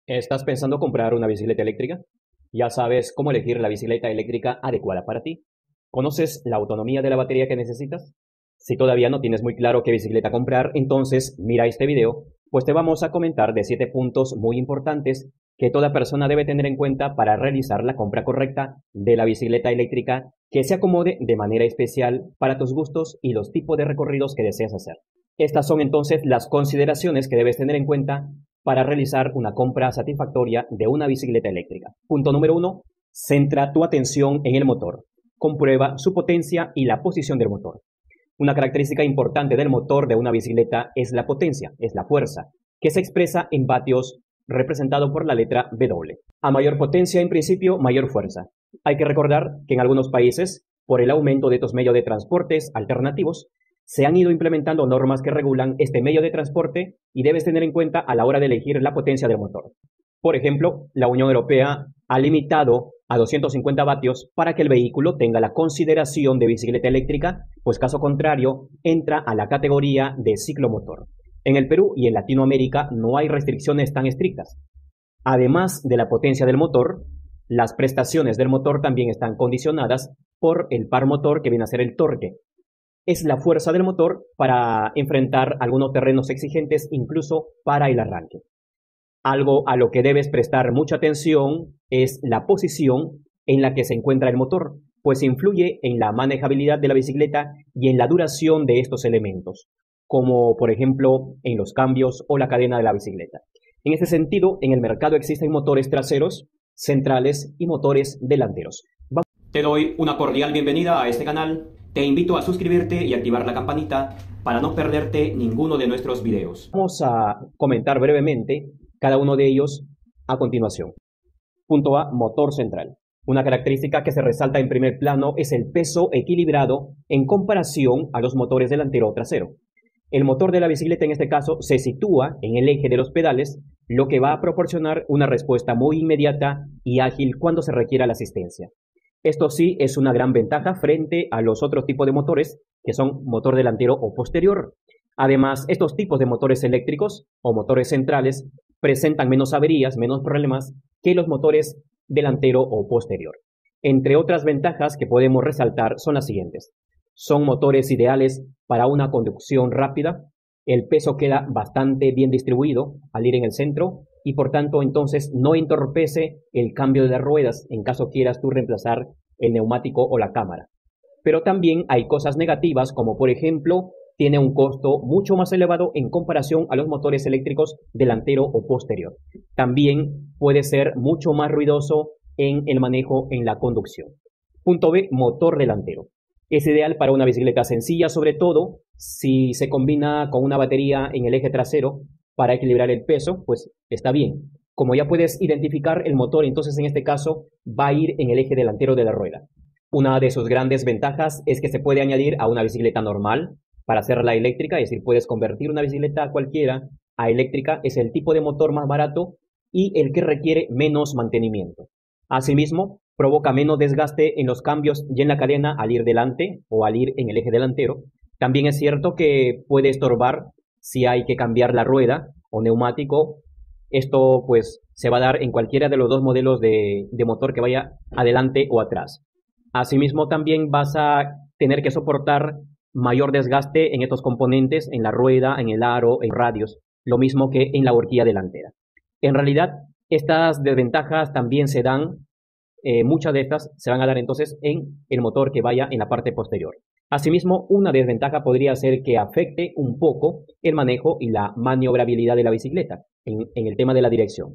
¿Estás pensando comprar una bicicleta eléctrica? ¿Ya sabes cómo elegir la bicicleta eléctrica adecuada para ti? ¿Conoces la autonomía de la batería que necesitas? Si todavía no tienes muy claro qué bicicleta comprar, entonces mira este video, pues te vamos a comentar de 7 puntos muy importantes que toda persona debe tener en cuenta para realizar la compra correcta de la bicicleta eléctrica que se acomode de manera especial para tus gustos y los tipos de recorridos que deseas hacer. Estas son entonces las consideraciones que debes tener en cuenta para realizar una compra satisfactoria de una bicicleta eléctrica. Punto número 1. Centra tu atención en el motor. Comprueba su potencia y la posición del motor. Una característica importante del motor de una bicicleta es la potencia, es la fuerza, que se expresa en vatios representado por la letra W. A mayor potencia, en principio, mayor fuerza. Hay que recordar que en algunos países, por el aumento de estos medios de transportes alternativos, se han ido implementando normas que regulan este medio de transporte y debes tener en cuenta a la hora de elegir la potencia del motor. Por ejemplo, la Unión Europea ha limitado a 250 vatios para que el vehículo tenga la consideración de bicicleta eléctrica, pues caso contrario entra a la categoría de ciclomotor. En el Perú y en Latinoamérica no hay restricciones tan estrictas. Además de la potencia del motor, las prestaciones del motor también están condicionadas por el par motor, que viene a ser el torque. Es la fuerza del motor para enfrentar algunos terrenos exigentes, incluso para el arranque. Algo a lo que debes prestar mucha atención es la posición en la que se encuentra el motor, pues influye en la manejabilidad de la bicicleta y en la duración de estos elementos, como por ejemplo en los cambios o la cadena de la bicicleta. En ese sentido, en el mercado existen motores traseros, centrales y motores delanteros. Te doy una cordial bienvenida a este canal. Te invito a suscribirte y activar la campanita para no perderte ninguno de nuestros videos. Vamos a comentar brevemente cada uno de ellos a continuación. Punto A, motor central. Una característica que se resalta en primer plano es el peso equilibrado en comparación a los motores delantero o trasero. El motor de la bicicleta en este caso se sitúa en el eje de los pedales, lo que va a proporcionar una respuesta muy inmediata y ágil cuando se requiera la asistencia. Esto sí es una gran ventaja frente a los otros tipos de motores, que son motor delantero o posterior. Además, estos tipos de motores eléctricos o motores centrales presentan menos averías, menos problemas que los motores delantero o posterior. Entre otras ventajas que podemos resaltar son las siguientes. Son motores ideales para una conducción rápida. El peso queda bastante bien distribuido al ir en el centro y por tanto entonces no entorpece el cambio de ruedas en caso quieras tú reemplazar el neumático o la cámara. Pero también hay cosas negativas, como por ejemplo tiene un costo mucho más elevado en comparación a los motores eléctricos delantero o posterior. También puede ser mucho más ruidoso en el manejo en la conducción. Punto B, motor delantero. Es ideal para una bicicleta sencilla, sobre todo si se combina con una batería en el eje trasero para equilibrar el peso, pues está bien. Como ya puedes identificar el motor, entonces en este caso va a ir en el eje delantero de la rueda. Una de sus grandes ventajas es que se puede añadir a una bicicleta normal para hacerla eléctrica, es decir, puedes convertir una bicicleta cualquiera a eléctrica. Es el tipo de motor más barato y el que requiere menos mantenimiento. Asimismo, provoca menos desgaste en los cambios y en la cadena al ir delante o al ir en el eje delantero. También es cierto que puede estorbar si hay que cambiar la rueda o neumático. Esto pues se va a dar en cualquiera de los dos modelos de motor que vaya adelante o atrás. Asimismo también vas a tener que soportar mayor desgaste en estos componentes, en la rueda, en el aro, en radios, lo mismo que en la horquilla delantera. En realidad estas desventajas también se dan, muchas de estas se van a dar entonces en el motor que vaya en la parte posterior. Asimismo, una desventaja podría ser que afecte un poco el manejo y la maniobrabilidad de la bicicleta en el tema de la dirección.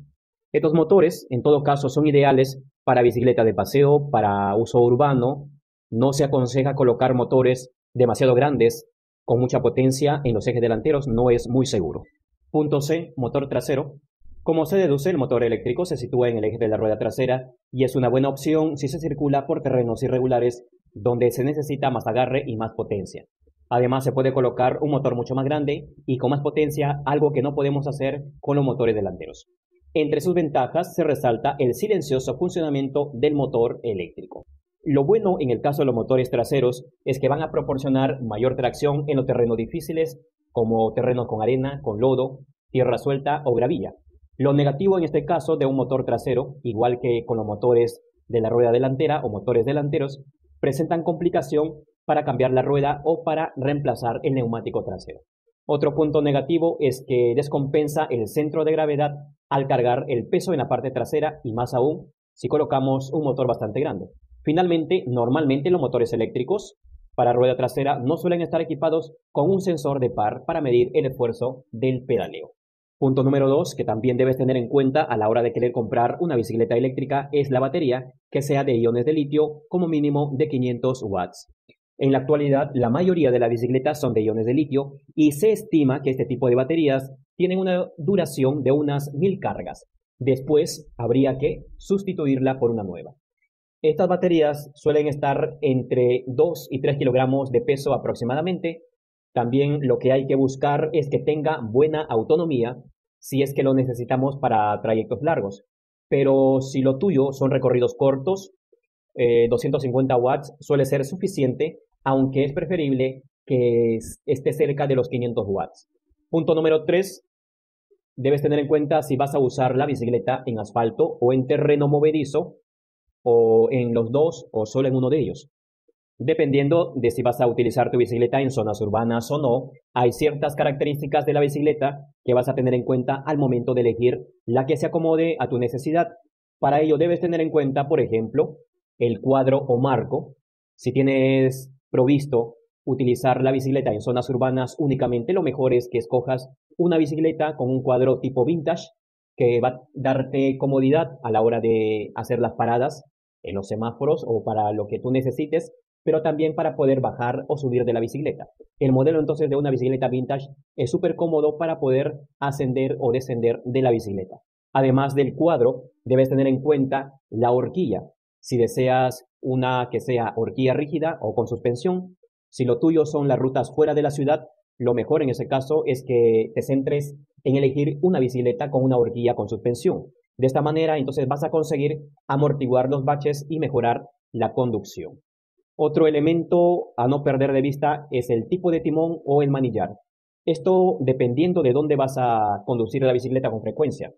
Estos motores, en todo caso, son ideales para bicicletas de paseo, para uso urbano. No se aconseja colocar motores demasiado grandes, con mucha potencia en los ejes delanteros, no es muy seguro. Punto C, motor trasero. Como se deduce, el motor eléctrico se sitúa en el eje de la rueda trasera y es una buena opción si se circula por terrenos irregulares donde se necesita más agarre y más potencia. Además, se puede colocar un motor mucho más grande y con más potencia, algo que no podemos hacer con los motores delanteros. Entre sus ventajas se resalta el silencioso funcionamiento del motor eléctrico. Lo bueno en el caso de los motores traseros es que van a proporcionar mayor tracción en los terrenos difíciles, como terrenos con arena, con lodo, tierra suelta o gravilla. Lo negativo en este caso de un motor trasero, igual que con los motores de la rueda delantera o motores delanteros, presentan complicación para cambiar la rueda o para reemplazar el neumático trasero. Otro punto negativo es que descompensa el centro de gravedad al cargar el peso en la parte trasera y más aún si colocamos un motor bastante grande. Finalmente, normalmente los motores eléctricos para rueda trasera no suelen estar equipados con un sensor de par para medir el esfuerzo del pedaleo. Punto número 2, que también debes tener en cuenta a la hora de querer comprar una bicicleta eléctrica, es la batería, que sea de iones de litio como mínimo de 500 watts. En la actualidad, la mayoría de las bicicletas son de iones de litio y se estima que este tipo de baterías tienen una duración de unas 1000 cargas. Después habría que sustituirla por una nueva. Estas baterías suelen estar entre 2 y 3 kilogramos de peso aproximadamente. También lo que hay que buscar es que tenga buena autonomía si es que lo necesitamos para trayectos largos. Pero si lo tuyo son recorridos cortos, 250 watts suele ser suficiente, aunque es preferible que esté cerca de los 500 watts. Punto número 3. Debes tener en cuenta si vas a usar la bicicleta en asfalto o en terreno movedizo, o en los dos o solo en uno de ellos. Dependiendo de si vas a utilizar tu bicicleta en zonas urbanas o no, hay ciertas características de la bicicleta que vas a tener en cuenta al momento de elegir la que se acomode a tu necesidad. Para ello debes tener en cuenta, por ejemplo, el cuadro o marco. Si tienes provisto utilizar la bicicleta en zonas urbanas únicamente, lo mejor es que escojas una bicicleta con un cuadro tipo vintage que va a darte comodidad a la hora de hacer las paradas en los semáforos o para lo que tú necesites, pero también para poder bajar o subir de la bicicleta. El modelo entonces de una bicicleta vintage es súper cómodo para poder ascender o descender de la bicicleta. Además del cuadro, debes tener en cuenta la horquilla. Si deseas una que sea horquilla rígida o con suspensión, si lo tuyo son las rutas fuera de la ciudad, lo mejor en ese caso es que te centres en elegir una bicicleta con una horquilla con suspensión. De esta manera, entonces vas a conseguir amortiguar los baches y mejorar la conducción. Otro elemento a no perder de vista es el tipo de timón o el manillar. Esto dependiendo de dónde vas a conducir la bicicleta con frecuencia.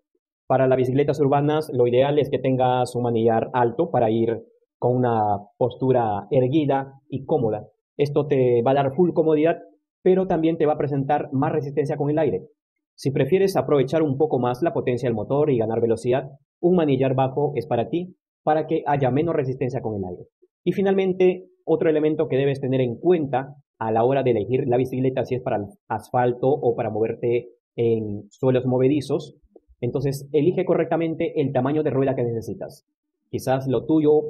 Para las bicicletas urbanas, lo ideal es que tengas un manillar alto para ir con una postura erguida y cómoda. Esto te va a dar full comodidad, pero también te va a presentar más resistencia con el aire. Si prefieres aprovechar un poco más la potencia del motor y ganar velocidad, un manillar bajo es para ti, para que haya menos resistencia con el aire. Y finalmente, otro elemento que debes tener en cuenta a la hora de elegir la bicicleta, si es para asfalto o para moverte en suelos movedizos, entonces elige correctamente el tamaño de rueda que necesitas. Quizás lo tuyo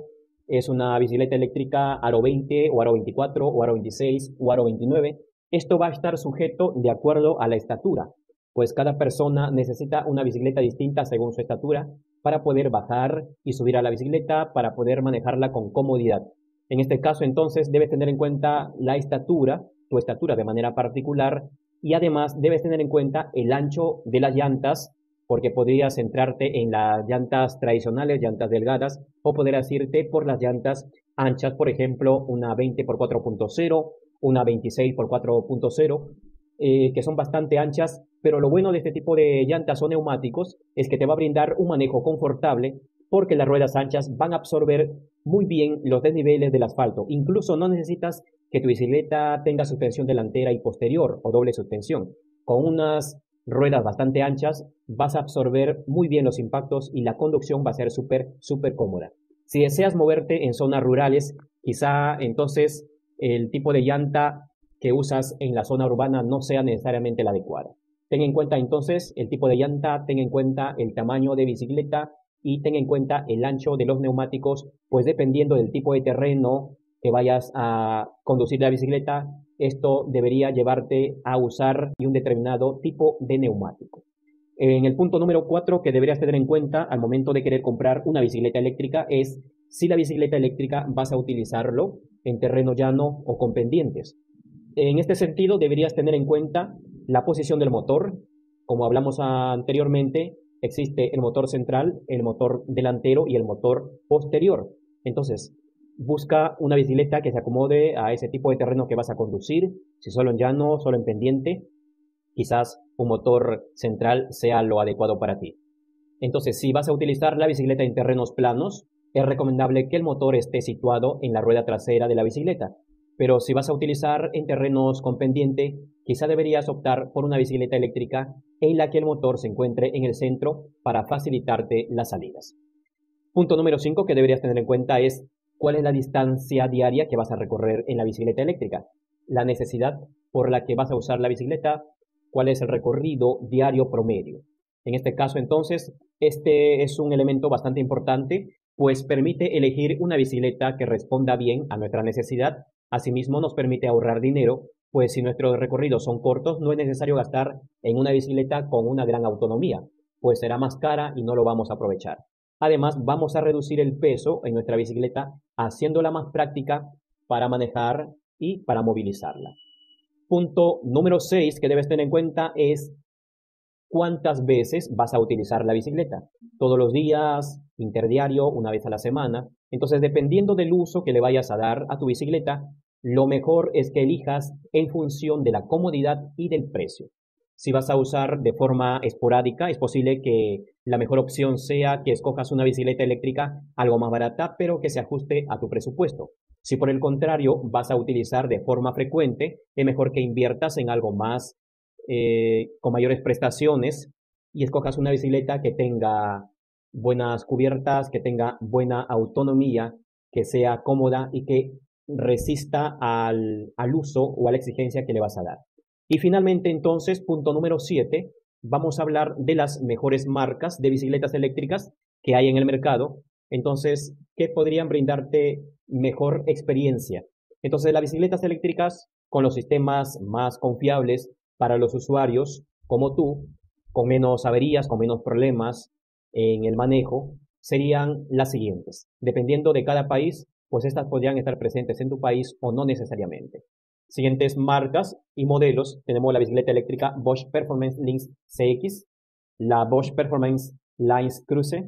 es una bicicleta eléctrica aro 20 o aro 24 o aro 26 o aro 29. Esto va a estar sujeto de acuerdo a la estatura, pues cada persona necesita una bicicleta distinta según su estatura para poder bajar y subir a la bicicleta, para poder manejarla con comodidad. En este caso, entonces, debes tener en cuenta la estatura, tu estatura de manera particular, y además debes tener en cuenta el ancho de las llantas, porque podrías centrarte en las llantas tradicionales, llantas delgadas, o podrías irte por las llantas anchas, por ejemplo, una 20 por 4.0, una 26 por 4.0, que son bastante anchas, pero lo bueno de este tipo de llantas o neumáticos es que te va a brindar un manejo confortable porque las ruedas anchas van a absorber muy bien los desniveles del asfalto. Incluso no necesitas que tu bicicleta tenga suspensión delantera y posterior o doble suspensión. Con unas ruedas bastante anchas vas a absorber muy bien los impactos y la conducción va a ser súper cómoda. Si deseas moverte en zonas rurales, quizá entonces el tipo de llanta que usas en la zona urbana no sea necesariamente la adecuada. Ten en cuenta entonces el tipo de llanta, ten en cuenta el tamaño de bicicleta y ten en cuenta el ancho de los neumáticos, pues dependiendo del tipo de terreno que vayas a conducir la bicicleta, esto debería llevarte a usar un determinado tipo de neumático. En el punto número 4 que deberías tener en cuenta al momento de querer comprar una bicicleta eléctrica es si la bicicleta eléctrica vas a utilizarlo en terreno llano o con pendientes. En este sentido, deberías tener en cuenta la posición del motor. Como hablamos anteriormente, existe el motor central, el motor delantero y el motor posterior. Entonces, busca una bicicleta que se acomode a ese tipo de terreno que vas a conducir, si solo en llano, solo en pendiente. Quizás un motor central sea lo adecuado para ti. Entonces, si vas a utilizar la bicicleta en terrenos planos, es recomendable que el motor esté situado en la rueda trasera de la bicicleta. Pero si vas a utilizar en terrenos con pendiente, quizá deberías optar por una bicicleta eléctrica en la que el motor se encuentre en el centro para facilitarte las salidas. Punto número 5 que deberías tener en cuenta es cuál es la distancia diaria que vas a recorrer en la bicicleta eléctrica, la necesidad por la que vas a usar la bicicleta, cuál es el recorrido diario promedio. En este caso, entonces, este es un elemento bastante importante, pues permite elegir una bicicleta que responda bien a nuestra necesidad. Asimismo, nos permite ahorrar dinero, pues si nuestros recorridos son cortos, no es necesario gastar en una bicicleta con una gran autonomía, pues será más cara y no lo vamos a aprovechar. Además, vamos a reducir el peso en nuestra bicicleta, haciéndola más práctica para manejar y para movilizarla. Punto número 6 que debes tener en cuenta es cuántas veces vas a utilizar la bicicleta. Todos los días, interdiario, una vez a la semana. Entonces, dependiendo del uso que le vayas a dar a tu bicicleta, lo mejor es que elijas en función de la comodidad y del precio. Si vas a usar de forma esporádica, es posible que la mejor opción sea que escojas una bicicleta eléctrica algo más barata, pero que se ajuste a tu presupuesto. Si por el contrario vas a utilizar de forma frecuente, es mejor que inviertas en algo más con mayores prestaciones y escojas una bicicleta que tenga buenas cubiertas, que tenga buena autonomía, que sea cómoda y que resista al uso o a la exigencia que le vas a dar. Y finalmente, entonces, punto número 7, vamos a hablar de las mejores marcas de bicicletas eléctricas que hay en el mercado. Entonces, ¿qué podrían brindarte mejor experiencia? Entonces, las bicicletas eléctricas con los sistemas más confiables para los usuarios como tú, con menos averías, con menos problemas en el manejo, serían las siguientes. Dependiendo de cada país, pues estas podrían estar presentes en tu país o no necesariamente. Siguientes marcas y modelos, tenemos la bicicleta eléctrica Bosch Performance Lynx CX, la Bosch Performance Lynx Cruise,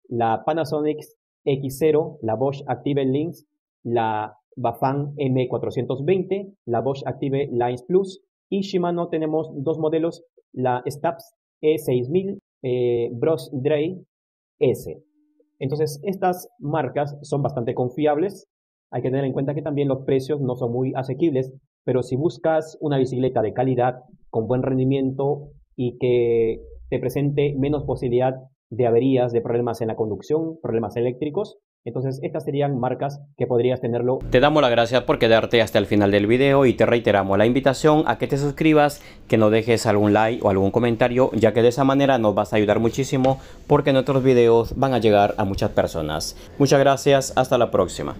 la Panasonic X0, la Bosch Active Lynx, la Bafang M420, la Bosch Active Lynx Plus y Shimano tenemos dos modelos, la Staps E6000, Bros Dray S. Entonces, estas marcas son bastante confiables. Hay que tener en cuenta que también los precios no son muy asequibles, pero si buscas una bicicleta de calidad, con buen rendimiento y que te presente menos posibilidad de averías, de problemas en la conducción, problemas eléctricos, entonces estas serían marcas que podrías tenerlo. Te damos las gracias por quedarte hasta el final del video y te reiteramos la invitación a que te suscribas, que nos dejes algún like o algún comentario, ya que de esa manera nos vas a ayudar muchísimo porque nuestros videos van a llegar a muchas personas. Muchas gracias, hasta la próxima.